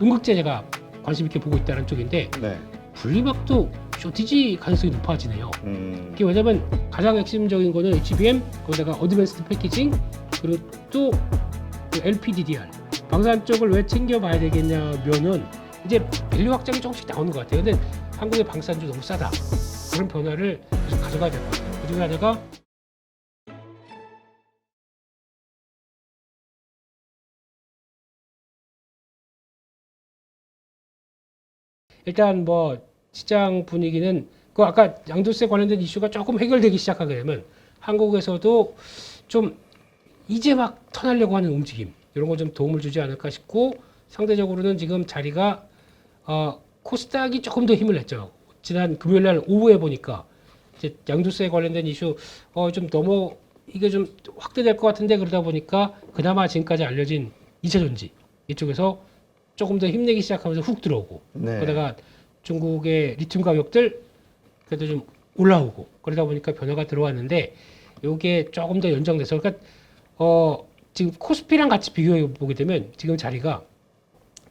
음극재 제가 관심 있게 보고 있다는 쪽인데 네. 분리막도 쇼티지 가능성이 높아지네요. 이게 음. 왜냐면 가장 핵심적인 거는 HBM 거기다가 어드밴스드 패키징 그리고 또 LPDDR 방산 쪽을 왜 챙겨봐야 되겠냐면은 이제 밸류 확장이 조금씩 나오는 것 같아요. 근데 한국의 방산주 너무 싸다. 그런 변화를 계속 가져가야 될 것 같아요. 그중에 하나가 일단 뭐 시장 분위기는 그 아까 양도세 관련된 이슈가 조금 해결되기 시작하게 되면 한국에서도 좀 이제 막 턴하려고 하는 움직임 이런 거 좀 도움을 주지 않을까 싶고 상대적으로는 지금 자리가 코스닥이 조금 더 힘을 냈죠. 지난 금요일 날 오후에 보니까 이제 양도세 관련된 이슈 좀 너무 이게 좀 확대될 것 같은데 그러다 보니까 그나마 지금까지 알려진 2차전지 이쪽에서 조금 더 힘내기 시작하면서 훅 들어오고 네. 그러다가 중국의 리튬 가격들 그래도 좀 올라오고 그러다 보니까 변화가 들어왔는데 이게 조금 더 연장돼서 그러니까 지금 코스피랑 같이 비교해 보게 되면 지금 자리가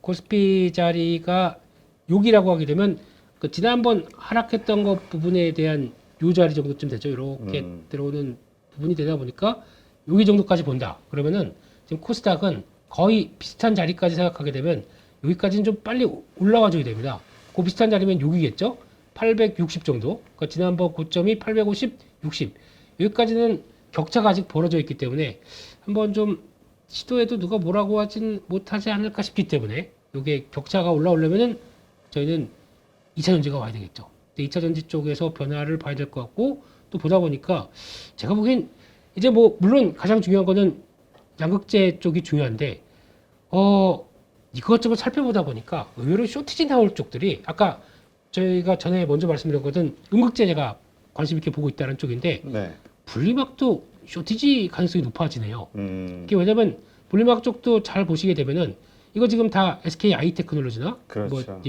코스피 자리가 여기라고 하게 되면 그 지난번 하락했던 것 부분에 대한 요 자리 정도쯤 되죠. 이렇게 들어오는 부분이 되다 보니까 여기 정도까지 본다. 그러면은 지금 코스닥은 거의 비슷한 자리까지 생각하게 되면 여기까지는 좀 빨리 올라와 줘야 됩니다. 그 비슷한 자리면 여기겠죠. 860 정도. 그러니까 지난번 고점이 850, 60. 여기까지는 격차가 아직 벌어져 있기 때문에 한번 좀 시도해도 누가 뭐라고 하진 못하지 않을까 싶기 때문에 이게 격차가 올라오려면은 저희는 2차 전지가 와야 되겠죠. 2차 전지 쪽에서 변화를 봐야 될 것 같고 또 보다 보니까 제가 보기엔 이제 뭐 물론 가장 중요한 거는 양극재 쪽이 중요한데 이것저것 살펴보다 보니까 의외로 쇼티지 나올 쪽들이 아까 저희가 전에 먼저 말씀드렸거든 음극재 제가 관심 있게 보고 있다는 쪽인데 네. 분리막도 쇼티지 가능성이 높아지네요. 음. 이게 왜냐면 분리막 쪽도 잘 보시게 되면은 이거 지금 다 SK I 테크놀로지나 그렇죠.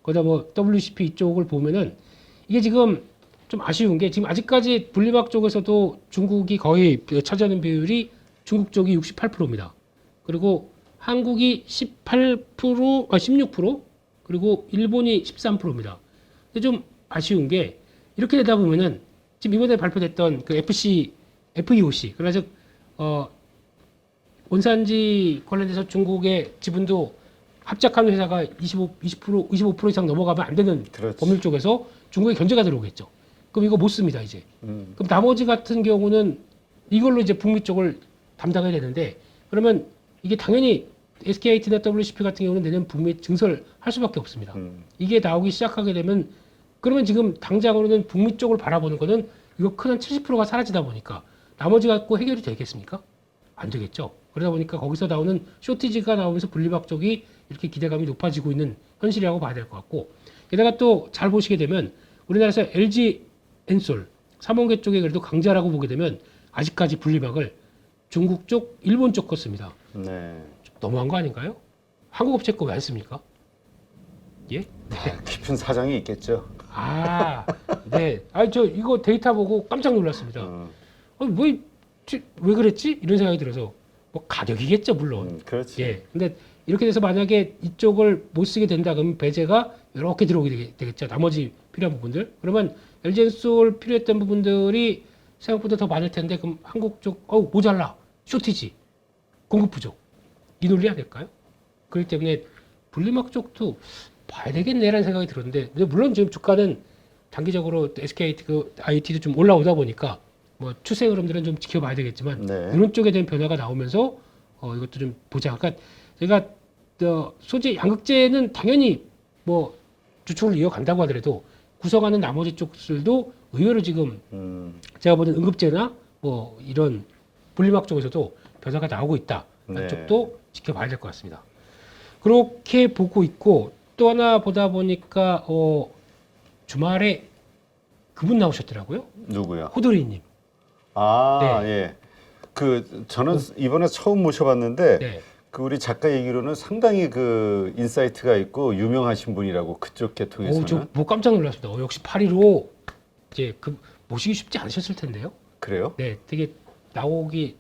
거기다 뭐 WCP 이쪽을 보면은 이게 지금 좀 아쉬운 게 지금 아직까지 분리막 쪽에서도 중국이 거의 차지하는 비율이 중국 쪽이 68%입니다. 그리고 한국이 16% 그리고 일본이 13%입니다. 근데 좀 아쉬운 게 이렇게 되다 보면은 지금 이번에 발표됐던 그 FEOC 그러나 즉 원산지 관련돼서 중국의 지분도 합작하는 회사가 25% 이상 넘어가면 안 되는 그렇지. 법률 쪽에서 중국의 견제가 들어오겠죠. 그럼 이거 못 씁니다, 이제. 그럼 나머지 같은 경우는 이걸로 이제 북미 쪽을 담당해야 되는데 그러면 이게 당연히 SKIT나 WCP 같은 경우는 내년 북미 증설할 수밖에 없습니다. 이게 나오기 시작하게 되면 그러면 지금 당장으로는 북미 쪽을 바라보는 거는 이거 큰 한 70%가 사라지다 보니까 나머지 갖고 해결이 되겠습니까? 안 되겠죠. 그러다 보니까 거기서 나오는 쇼티지가 나오면서 분리막 쪽이 이렇게 기대감이 높아지고 있는 현실이라고 봐야 될 것 같고 게다가 또 잘 보시게 되면 우리나라에서 LG 엔솔, 삼원계 쪽에 그래도 강자라고 보게 되면 아직까지 분리막을 중국 쪽, 일본 쪽 거 씁니다. 네. 좀 너무한 거 아닌가요? 한국 업체 거 왜 안 씁니까? 예? 깊은 사정이 있겠죠. 네. 저 이거 데이터 보고 깜짝 놀랐습니다. 왜 그랬지? 이런 생각이 들어서 뭐 가격이겠죠, 물론. 그렇지. 예. 근데 이렇게 돼서 만약에 이쪽을 못 쓰게 된다 그러면 배제가 이렇게 들어오게 되겠죠. 나머지 필요한 부분들. 그러면 LG엔솔 필요했던 부분들이 생각보다 더 많을 텐데 그럼 한국 쪽 모자라. 쇼티지. 공급 부족. 이 논리 아닐까요? 그렇기 때문에 분리막 쪽도 봐야 되겠네라는 생각이 들었는데 근데 물론 지금 주가는 단기적으로 SK IT도 좀 올라오다 보니까 뭐 추세 흐름들은 좀 지켜봐야 되겠지만 네. 이런 쪽에 대한 변화가 나오면서 이것도 좀 보자. 그러니까 제가 소재 양극재는 당연히 뭐 주축을 이어간다고 하더라도 구성하는 나머지 쪽들도 의외로 지금 제가 보는 응급재나 뭐 이런 분리막 쪽에서도 변화가 나오고 있다. 네. 쪽도 지켜봐야 될 것 같습니다. 그렇게 보고 있고 또 하나 보다 보니까 주말에 그분 나오셨더라고요. 누구요? 호돌이님. 네. 예. 저는 이번에 처음 모셔봤는데 네. 그 우리 작가 얘기로는 상당히 그 인사이트가 있고 유명하신 분이라고 그쪽 계통에서는. 저 깜짝 놀랐습니다. 역시 8.15 이제 모시기 쉽지 않으셨을 텐데요. 그래요? 네, 되게 나오기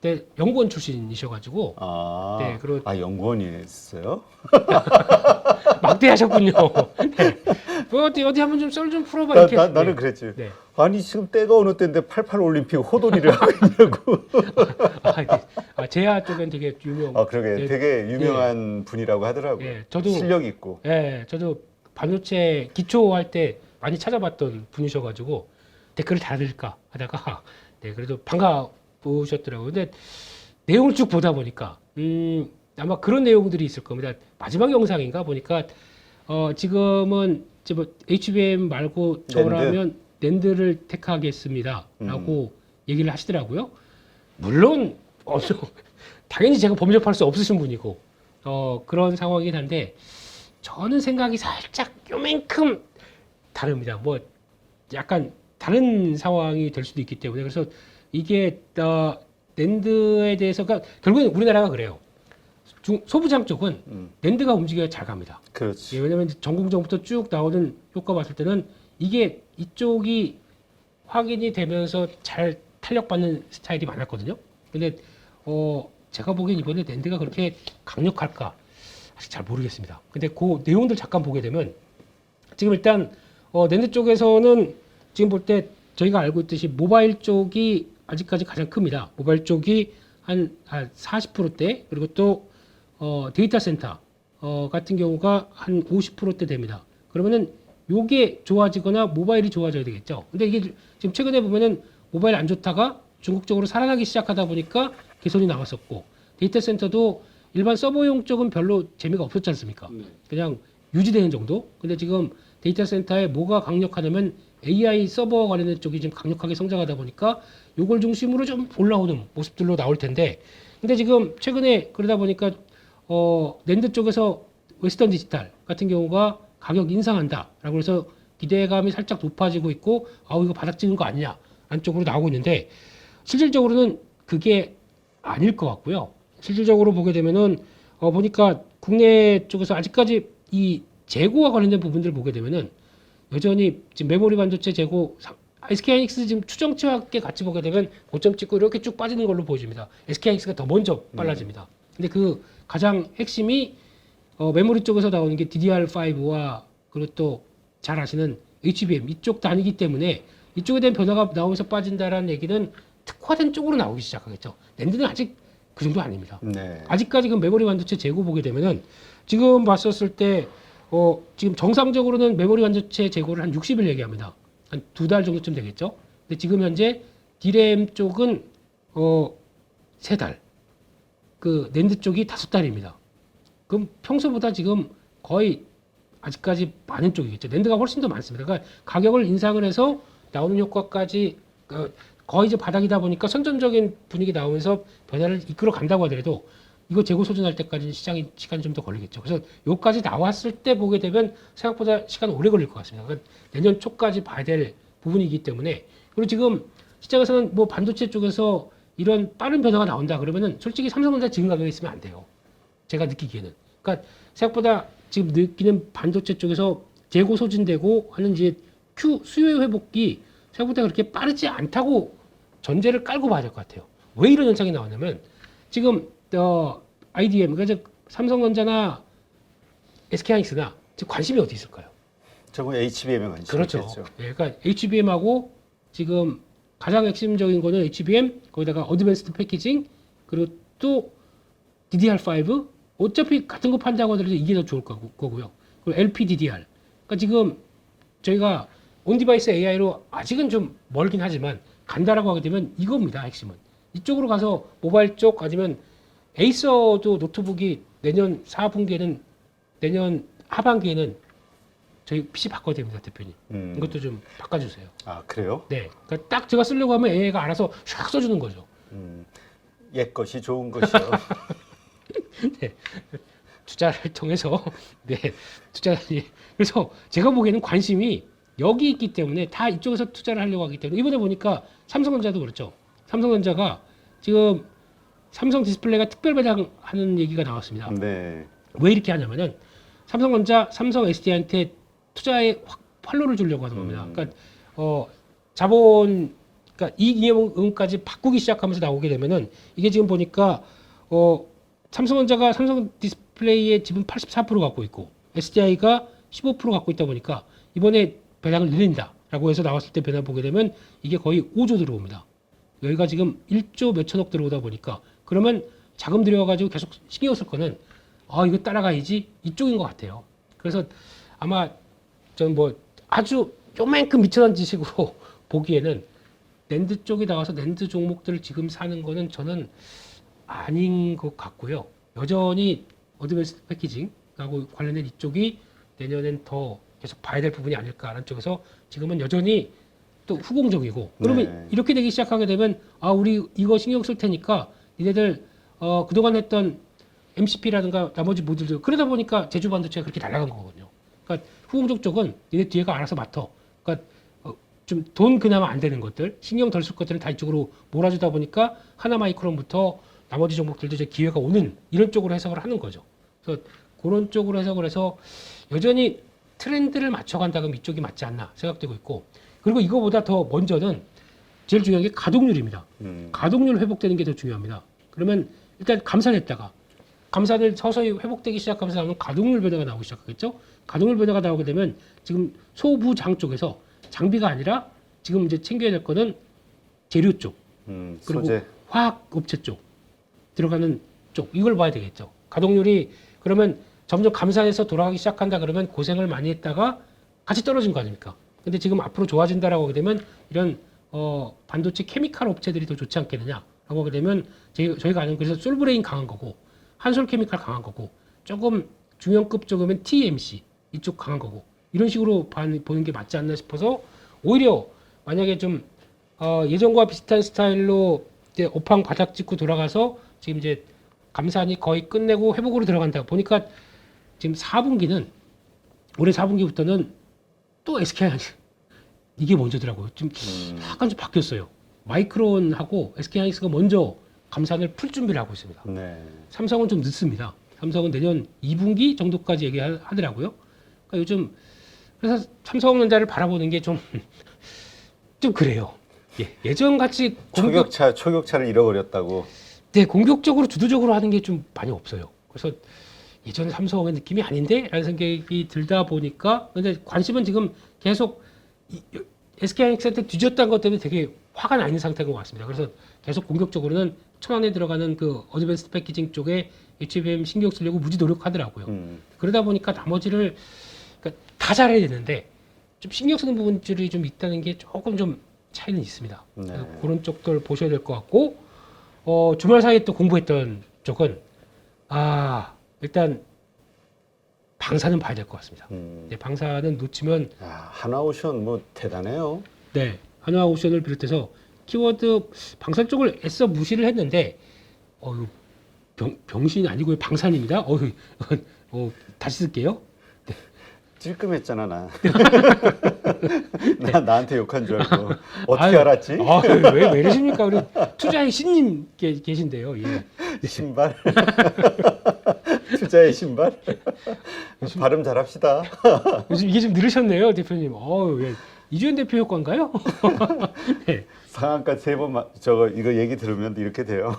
때 연구원 출신이셔가지고 아, 네, 연구원이었어요? 막대하셨군요. 네. 뭐 어디 한번 좀 썰 좀 풀어봐 이렇게. 나는 네. 그랬지. 네. 아니 지금 때가 어느 때인데 88 올림픽 호돈이를 하고 있냐고. 제야 쪽은 되게 유명. 그러게 네. 되게 유명한 분이라고 하더라고요. 네, 저도 실력 있고. 예, 저도 반도체 기초할 때 많이 찾아봤던 분이셔가지고 댓글을 달을까 하다가 네, 그래도 반가우셨더라고요. 근데 내용을 쭉 보다 보니까 아마 그런 내용들이 있을 겁니다. 마지막 영상인가 보니까 지금은 이제 뭐 HBM 말고 저라면 낸드를 택하겠습니다라고 얘기를 하시더라고요. 물론 당연히 제가 범접할 수 없으신 분이고 그런 상황이긴 한데 저는 생각이 살짝 요만큼 다릅니다. 뭐 약간 다른 상황이 될 수도 있기 때문에 그래서 이게 낸드에 대해서 그러니까 결국엔 우리나라가 그래요. 소부장 쪽은 낸드가 움직여야 잘 갑니다. 그렇지. 예, 왜냐하면 전공정부터 쭉 나오는 효과 봤을 때는 이게 이쪽이 확인이 되면서 잘 탄력받는 스타일이 많았거든요. 근데 제가 보기엔 이번에 낸드가 그렇게 강력할까 아직 잘 모르겠습니다. 근데 그 내용들 잠깐 보게 되면 지금 일단 낸드 쪽에서는 지금 볼 때 저희가 알고 있듯이 모바일 쪽이 아직까지 가장 큽니다. 모바일 쪽이 한 40%대 그리고 또 데이터 센터 같은 경우가 한 50%대 됩니다. 그러면은 요게 좋아지거나 모바일이 좋아져야 되겠죠. 근데 이게 지금 최근에 보면은 모바일 안 좋다가 중국적으로 살아나기 시작하다 보니까 개선이 나왔었고 데이터 센터도 일반 서버용 쪽은 별로 재미가 없었지 않습니까? 그냥 유지되는 정도. 근데 지금 데이터 센터에 뭐가 강력하냐면 AI 서버 관련된 쪽이 지금 강력하게 성장하다 보니까 요걸 중심으로 좀 올라오는 모습들로 나올 텐데 근데 지금 최근에 그러다 보니까 낸드 쪽에서 웨스턴 디지털 같은 경우가 가격 인상한다라고 해서 기대감이 살짝 높아지고 있고 이거 바닥 찍은 거 아니냐 안쪽으로 나오고 있는데 실질적으로는 그게 아닐 것 같고요. 실질적으로 보게 되면은 보니까 국내 쪽에서 아직까지 이 재고와 관련된 부분들을 보게 되면은 여전히 지금 메모리 반도체 재고 SK하이닉스 지금 추정치와 함께 같이 보게 되면 고점 찍고 이렇게 쭉 빠지는 걸로 보여집니다. SK하이닉스가 더 먼저 빨라집니다. 근데 그 가장 핵심이 메모리 쪽에서 나오는 게 DDR5와 그리고 또 잘 아시는 HBM 이쪽 단위이기 때문에 이쪽에 대한 변화가 나오면서 빠진다라는 얘기는 특화된 쪽으로 나오기 시작하겠죠. 낸드는 아직 그 정도 아닙니다. 네. 아직까지 그 메모리 반도체 재고 보게 되면은 지금 봤었을 때 지금 정상적으로는 메모리 반도체 재고를 한 60일 얘기합니다. 한 2달 정도쯤 되겠죠. 근데 지금 현재 DRAM 쪽은 3달, 그 낸드 쪽이 5달입니다. 그럼 평소보다 지금 거의 아직까지 많은 쪽이겠죠. 낸드가 훨씬 더 많습니다. 그러니까 가격을 인상을 해서 나오는 효과까지 거의 이제 바닥이다 보니까 선점적인 분위기 나오면서 변화를 이끌어 간다고 하더라도 이거 재고 소진할 때까지 시장이 시간이 좀 더 걸리겠죠. 그래서 요까지 나왔을 때 보게 되면 생각보다 시간 오래 걸릴 것 같습니다. 그러니까 내년 초까지 봐야 될 부분이기 때문에 그리고 지금 시장에서는 뭐 반도체 쪽에서 이런 빠른 변화가 나온다 그러면은 솔직히 삼성전자 지금 가격에 있으면 안 돼요. 제가 느끼기에는. 그러니까 생각보다 지금 느끼는 반도체 쪽에서 재고 소진되고 하는 이제 수요 회복이 생각보다 그렇게 빠르지 않다고 전제를 깔고 봐야 될 것 같아요. 왜 이런 현상이 나왔냐면 지금 IDM 그러니까 삼성전자나 SK하이닉스나 지금 관심이 어디 있을까요? 저건 HBM에 관심이 그렇죠. 있겠죠. 예, 그러니까 HBM하고 지금 가장 핵심적인 거는 HBM 거기다가 어드밴스드 패키징 그리고 또 DDR5 어차피 같은 거 판다고 하더라도 이게 더 좋을 거고요. 그리고 LPDDR. 그러니까 지금 저희가 온디바이스 AI로 아직은 좀 멀긴 하지만 간다라고 하게 되면 이겁니다. 핵심은. 이쪽으로 가서 모바일 쪽 아니면 에이서도 노트북이 내년 4분기에는 내년 하반기에는 저희 PC 바꿔야 됩니다. 대표님. 이것도 좀 바꿔주세요. 아 그래요? 네. 그러니까 딱 제가 쓰려고 하면 AI가 알아서 샥 써주는 거죠. 옛 것이 좋은 것이요. 네. 투자를 통해서 네 투자 그래서 제가 보기에는 관심이 여기 있기 때문에 다 이쪽에서 투자를 하려고 하기 때문에 이번에 보니까 삼성전자도 그렇죠. 삼성전자가 지금 삼성 디스플레이가 특별 배당하는 얘기가 나왔습니다. 네. 왜 이렇게 하냐면은 삼성전자, 삼성 SDI한테 투자에 활로를 주려고 하는 겁니다. 그러니까 자본, 그러니까 이응까지 바꾸기 시작하면서 나오게 되면은 이게 지금 보니까 삼성전자가 삼성 디스플레이의 지분 84% 갖고 있고 SDI가 15% 갖고 있다 보니까 이번에 배당을 늘린다라고 해서 나왔을 때 배당 보게 되면 이게 거의 5조 들어옵니다. 여기가 지금 1조 몇천억 들어오다 보니까 그러면 자금 들여가지고 계속 신경 쓸 거는 이거 따라가야지 이쪽인 것 같아요. 그래서 아마 전 뭐 아주 요만큼 미쳐난 지식으로 보기에는 낸드 쪽에 나와서 낸드 종목들을 지금 사는 거는 저는 아닌 것 같고요. 여전히 어드밴스드 패키징하고 관련된 이쪽이 내년엔 더 계속 봐야 될 부분이 아닐까라는 쪽에서 지금은 여전히 또 후공적이고 그러면 네. 이렇게 되기 시작하게 되면 우리 이거 신경 쓸 테니까 니네들 그동안 했던 MCP라든가 나머지 모듈들 그러다 보니까 제주 반도체가 그렇게 날아간 거거든요. 그러니까 후공적 쪽은 니네 뒤에가 알아서 맡어. 그러니까 좀 돈 그나마 안 되는 것들 신경 덜 쓸 것들은 다 이쪽으로 몰아주다 보니까 하나마이크론부터 나머지 종목들도 이제 기회가 오는 이런 쪽으로 해석을 하는 거죠. 그래서 그런 쪽으로 해석을 해서 여전히 트렌드를 맞춰간다 그러면 이쪽이 맞지 않나 생각되고 있고 그리고 이거보다 더 먼저는 제일 중요한 게 가동률입니다. 가동률 회복되는 게 더 중요합니다. 그러면 일단 감산했다가 감산을 서서히 회복되기 시작하면서 나오는 가동률 변화가 나오기 시작하겠죠. 가동률 변화가 나오게 되면 지금 소부장 쪽에서 장비가 아니라 지금 이제 챙겨야 될 거는 재료 쪽 그리고 소재. 화학 업체 쪽 들어가는 쪽 이걸 봐야 되겠죠. 가동률이 그러면 점점 감산해서 돌아가기 시작한다 그러면 고생을 많이 했다가 같이 떨어진 거 아닙니까? 근데 지금 앞으로 좋아진다라고 하게 되면 이런 반도체 케미칼 업체들이 더 좋지 않겠느냐라고 하게 되면 저희가 아는 그래서 솔브레인 강한 거고 한솔 케미칼 강한 거고 조금 중형급 쪽이면 TMC 이쪽 강한 거고 이런 식으로 보는 게 맞지 않나 싶어서 오히려 만약에 좀 예전과 비슷한 스타일로 이제 업황 바닥 찍고 돌아가서 지금 이제 감산이 거의 끝내고 회복으로 들어간다 보니까 지금 4분기는 올해 4분기부터는 또 SK 하이닉스 이게 먼저더라고요. 좀 약간 좀 바뀌었어요. 마이크론하고 SK 하이닉스가 먼저 감산을 풀 준비를 하고 있습니다. 네. 삼성은 좀 늦습니다. 삼성은 내년 2분기 정도까지 얘기하더라고요. 그러니까 요즘 그래서 삼성전자를 바라보는 게 좀 그래요. 예전 같이 초격차를 잃어버렸다고. 네, 공격적으로 주도적으로 하는 게 좀 많이 없어요. 그래서 예전 삼성의 느낌이 아닌데? 라는 생각이 들다 보니까 근데 관심은 지금 계속 SK하이닉스한테 뒤졌다는 것 때문에 되게 화가 나 있는 상태인 것 같습니다. 그래서 계속 공격적으로는 천안에 들어가는 그 어드밴스드 패키징 쪽에 HBM 신경 쓰려고 무지 노력하더라고요. 그러다 보니까 나머지를 그러니까 다 잘해야 되는데 좀 신경 쓰는 부분들이 좀 있다는 게 조금 좀 차이는 있습니다. 네. 그런 쪽들 보셔야 될 것 같고 주말 사이에 또 공부했던 쪽은 일단 방사는 봐야 될 것 같습니다. 네, 방사는 놓치면 하나오션 뭐 대단해요. 네 한화오션을 비롯해서 키워드 방산 쪽을 애써 무시를 했는데 병신이 아니고 방산입니다. 다시 쓸게요. 찔끔했잖아 나. 나한테 욕한 줄 알고 어떻게 아유, 알았지? 왜 이러십니까? 우리 투자의 신님 계신데요. 예. 신발? 투자의 신발? 발음 잘합시다. 요즘 이게 좀 늘으셨네요, 대표님. 예. 이주연 대표 효과인가요? 네. 상한가 3번 이거 얘기 들으면 이렇게 돼요.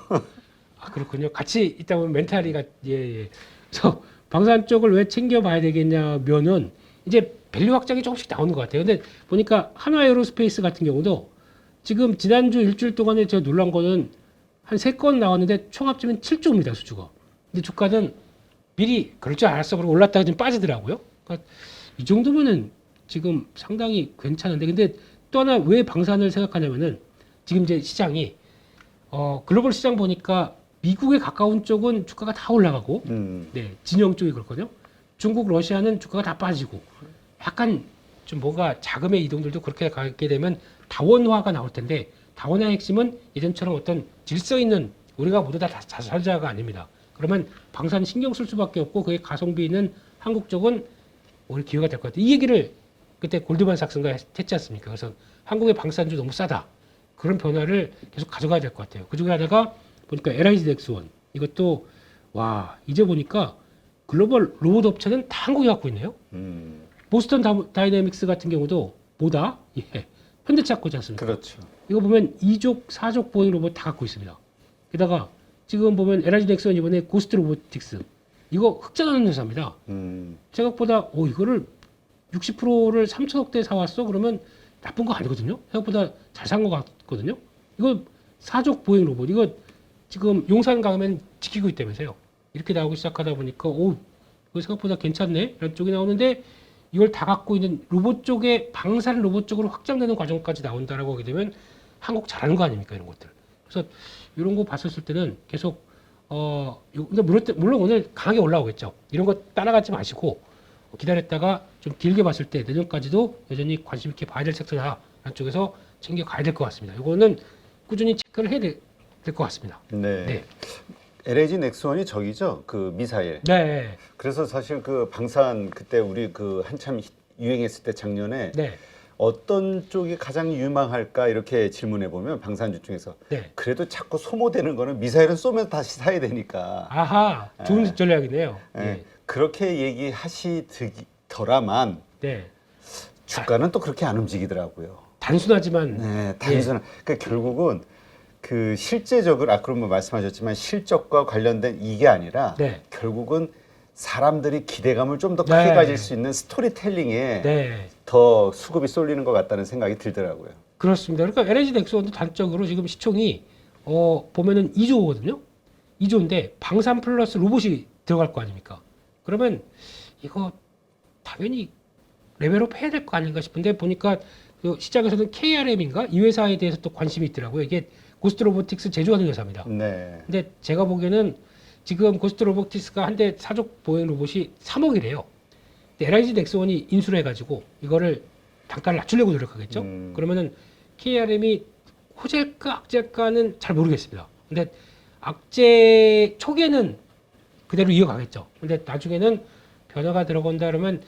그렇군요. 같이 있다 보면 멘탈이가 예. 그래서 방산 쪽을 왜 챙겨봐야 되겠냐면은 이제 밸류 확장이 조금씩 나오는 것 같아요. 근데 보니까 한화에어로스페이스 같은 경우도 지금 지난주 일주일 동안에 제가 놀란 거는 한 3건 나왔는데 총 합치면 7조입니다, 수주가. 근데 주가는 미리 그럴 줄 알았어. 그러고 올랐다가 좀 빠지더라고요. 그러니까 이 정도면은 지금 상당히 괜찮은데 근데 또 하나 왜 방산을 생각하냐면은 지금 이제 시장이 글로벌 시장 보니까 미국에 가까운 쪽은 주가가 다 올라가고 네, 진영 쪽이 그렇거든요. 중국, 러시아는 주가가 다 빠지고 약간 좀 뭔가 자금의 이동들도 그렇게 가게 되면 다원화가 나올 텐데 다원화의 핵심은 예전처럼 어떤 질서 있는 우리가 모두 다 자살자가 아닙니다. 그러면 방산 신경 쓸 수밖에 없고 그게 가성비 있는 한국 쪽은 오히려 기회가 될 것 같아요. 이 얘기를 그때 골드만삭스가 했지 않습니까? 그래서 한국의 방산주 너무 싸다. 그런 변화를 계속 가져가야 될 것 같아요. 그 중에 하나가 보니까 LIG 넥스원 이것도 와 이제 보니까 글로벌 로봇 업체는 다 한국에 갖고 있네요. 보스턴 다이내믹스 같은 경우도 뭐다? 예. 현대차 거지 않습니까? 그렇죠. 이거 보면 2족, 4족 보행 로봇 다 갖고 있습니다. 게다가 지금 보면 LG 넥슨 이번에 고스트 로보틱스 이거 흑자나는 회사입니다. 생각보다 이거를 60%를 3천억대 사왔어? 그러면 나쁜 거 아니거든요. 생각보다 잘 산 것 같거든요. 이거 4족 보행 로봇 이거 지금 용산 가면 지키고 있다면서요. 이렇게 나오기 시작하다 보니까 이거 생각보다 괜찮네 이런 쪽이 나오는데 이걸 다 갖고 있는 로봇 쪽에 방산 로봇 쪽으로 확장되는 과정까지 나온다라고 하게 되면 한국 잘하는 거 아닙니까 이런 것들. 그래서 이런 거 봤었을 때는 계속 근데 물론 오늘 강하게 올라오겠죠. 이런 거 따라가지 마시고 기다렸다가 좀 길게 봤을 때 내년까지도 여전히 관심 있게 봐야 될 섹터다. 라는 쪽에서 챙겨 가야 될 것 같습니다. 이거는 꾸준히 체크를 해야 될 것 같습니다. 네. 네. LG 넥슨이 저기죠, 그 미사일. 네. 그래서 사실 그 방산 그때 우리 그 한참 유행했을 때 작년에 네. 어떤 쪽이 가장 유망할까 이렇게 질문해 보면 방산주 중에서 네. 그래도 자꾸 소모되는 거는 미사일은 쏘면 다시 사야 되니까. 아하, 좋은 네. 전략이네요. 네. 그렇게 얘기하시더라만 네. 주가는 또 그렇게 안 움직이더라고요. 단순하지만 네, 단순한. 그러니까 결국은 그 실제적으로 아까 뭐 말씀하셨지만 실적과 관련된 이게 아니라 네. 결국은 사람들이 기대감을 좀 더 크게 네. 가질 수 있는 스토리텔링에 네. 더 수급이 쏠리는 것 같다는 생각이 들더라고요. 그렇습니다. 그러니까 LG 넥슨도 단적으로 지금 시총이 보면은 2조거든요. 2조인데 방산 플러스 로봇이 들어갈 거 아닙니까? 그러면 이거 당연히 레벨업 해야 될 거 아닌가 싶은데 보니까 그 시장에서는 KRM인가 이 회사에 대해서 또 관심이 있더라고요. 이게 고스트 로보틱스 제조하는 회사입니다. 네. 근데 제가 보기에는 지금 고스트 로보틱스가 한 대 사족 보행 로봇이 3억이래요. LG 넥슨이 인수를 해가지고 이거를 단가를 낮추려고 노력하겠죠. 그러면은 KRM이 호재일까 악재일까는 잘 모르겠습니다. 근데 악재 초기에는 그대로 이어가겠죠. 근데 나중에는 변화가 들어간다 그러면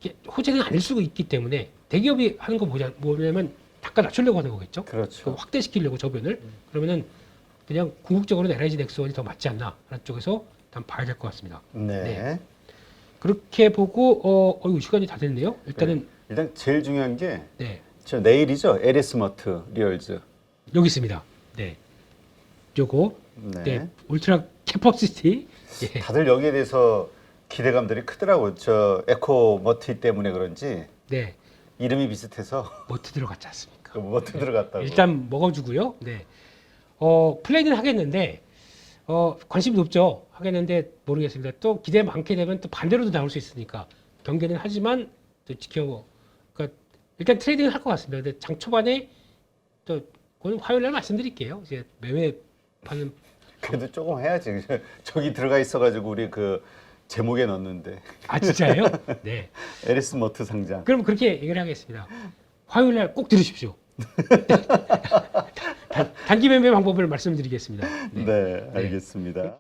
이게 호재는 아닐 수가 있기 때문에 대기업이 하는 거 뭐냐면 단가 낮추려고 하는 거겠죠. 그렇죠. 확대시키려고 저변을. 그러면은 그냥 궁극적으로는 LG 넥슨이 더 맞지 않나 하는 쪽에서 일단 봐야 될 것 같습니다. 네. 네. 그렇게 보고 이거 시간이 다 됐네요. 일단은 일단 제일 중요한 게 네. 저 내일이죠. 에리스머트 리얼즈. 여기 있습니다. 네. 요거 네. 네. 울트라 캐퍼시티. 예. 다들 여기에 대해서 기대감들이 크더라고요. 저 에코 머티 때문에 그런지 네. 이름이 비슷해서 머트 들어갔지 않습니까? 그 머티 들어갔다고. 일단 먹어주고요. 네. 플레이는 하겠는데 관심이 높죠. 하겠는데 모르겠습니다. 또 기대 많게 되면 또 반대로도 나올 수 있으니까 경계는 하지만 또 그러니까 일단 트레이딩을 할 것 같습니다. 근데 장 초반에 또 오늘 화요일 날 말씀드릴게요. 이제 매매하는 그래도 조금 해야지. 저기 들어가 있어가지고 우리 그 제목에 넣었는데 진짜예요? 네. 에리스머트 상장. 그럼 그렇게 얘기를 하겠습니다. 화요일 날 꼭 들으십시오. 단기 매매 방법을 말씀드리겠습니다. 네, 알겠습니다.